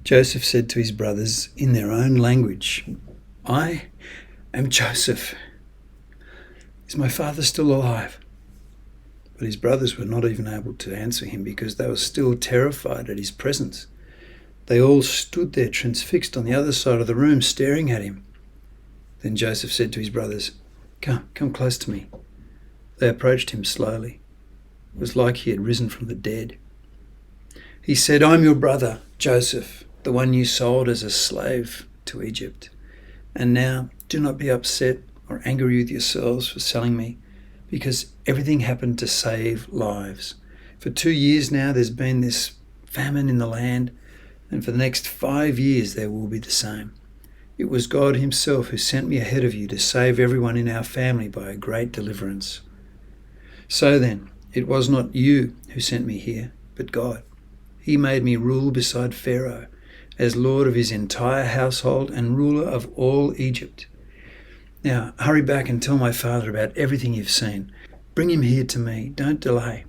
Joseph said to his brothers in their own language, "I am Joseph. Is my father still alive?" But his brothers were not even able to answer him because they were still terrified at his presence. They all stood there transfixed on the other side of the room, staring at him. Then Joseph said to his brothers, Come close to me." They approached him slowly. It was like he had risen from the dead. He said, "I'm your brother, Joseph, the one you sold as a slave to Egypt. And now do not be upset or angry with yourselves for selling me, because everything happened to save lives. For 2 years now there's been this famine in the land, and for the next 5 years there will be the same. It was God himself who sent me ahead of you to save everyone in our family by a great deliverance. So then, it was not you who sent me here, but God. He made me rule beside Pharaoh, as Lord of his entire household and ruler of all Egypt. Now, hurry back and tell my father about everything you've seen. Bring him here to me. Don't delay.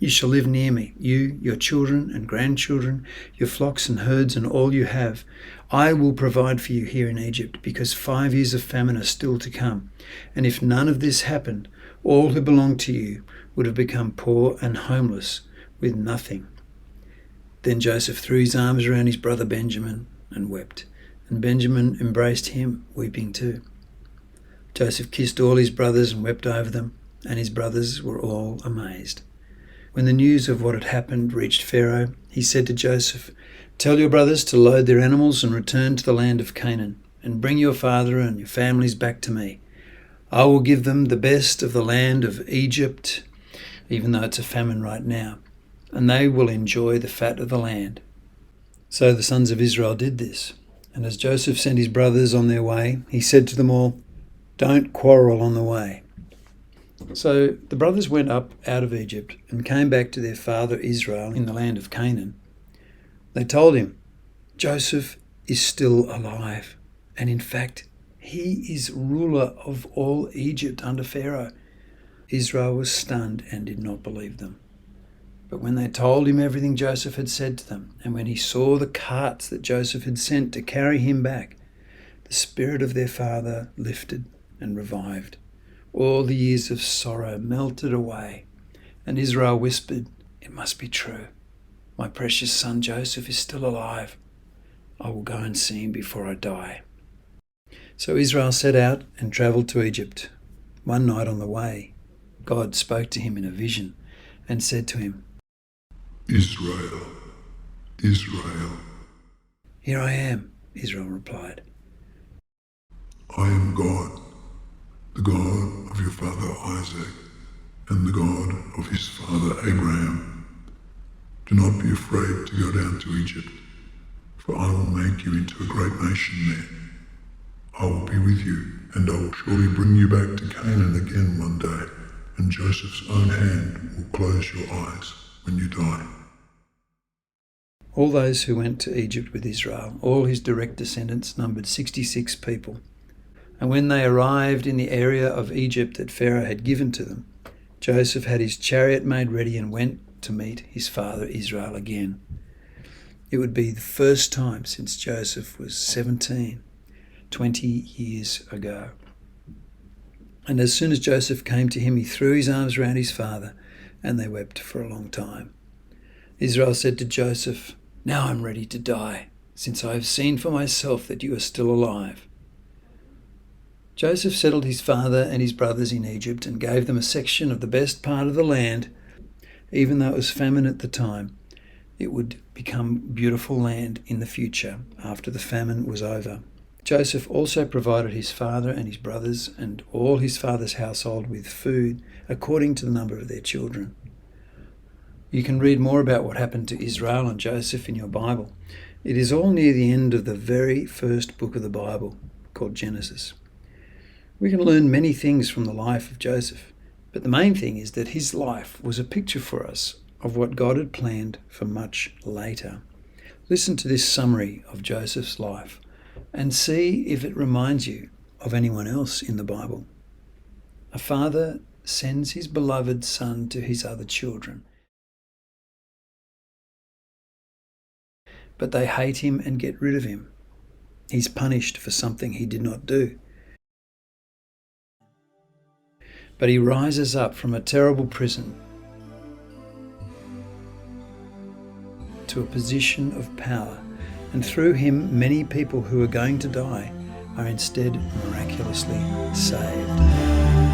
You shall live near me, you, your children and grandchildren, your flocks and herds and all you have. I will provide for you here in Egypt, because 5 years of famine are still to come. And if none of this happened, all who belong to you would have become poor and homeless with nothing." Then Joseph threw his arms around his brother Benjamin and wept, and Benjamin embraced him, weeping too. Joseph kissed all his brothers and wept over them, and his brothers were all amazed. When the news of what had happened reached Pharaoh, he said to Joseph, "Tell your brothers to load their animals and return to the land of Canaan, and bring your father and your families back to me. I will give them the best of the land of Egypt, even though it's a famine right now, and they will enjoy the fat of the land." So the sons of Israel did this. And as Joseph sent his brothers on their way, he said to them all, "Don't quarrel on the way." So the brothers went up out of Egypt and came back to their father Israel in the land of Canaan. They told him, "Joseph is still alive, and in fact, he is ruler of all Egypt under Pharaoh." Israel was stunned and did not believe them. But when they told him everything Joseph had said to them, and when he saw the carts that Joseph had sent to carry him back, the spirit of their father lifted and revived. All the years of sorrow melted away, and Israel whispered, "It must be true. My precious son Joseph is still alive. I will go and see him before I die." So Israel set out and travelled to Egypt. One night on the way, God spoke to him in a vision and said to him, "Israel, Israel." "Here I am," Israel replied. "I am God, the God of your father Isaac, and the God of his father Abraham. Do not be afraid to go down to Egypt, for I will make you into a great nation there. I will be with you, and I will surely bring you back to Canaan again one day, and Joseph's own hand will close your eyes when you die." All those who went to Egypt with Israel, all his direct descendants, numbered 66 people. And when they arrived in the area of Egypt that Pharaoh had given to them, Joseph had his chariot made ready and went to meet his father Israel again. It would be the first time since Joseph was 17, 20 years ago. And as soon as Joseph came to him, he threw his arms around his father, and they wept for a long time. Israel said to Joseph, "Now I'm ready to die, since I have seen for myself that you are still alive." Joseph settled his father and his brothers in Egypt and gave them a section of the best part of the land. Even though it was famine at the time, it would become beautiful land in the future after the famine was over. Joseph also provided his father and his brothers and all his father's household with food according to the number of their children. You can read more about what happened to Israel and Joseph in your Bible. It is all near the end of the very first book of the Bible, called Genesis. We can learn many things from the life of Joseph, but the main thing is that his life was a picture for us of what God had planned for much later. Listen to this summary of Joseph's life and see if it reminds you of anyone else in the Bible. A father sends his beloved son to his other children, but they hate him and get rid of him. He's punished for something he did not do. But he rises up from a terrible prison to a position of power, and through him many people who are going to die are instead miraculously saved.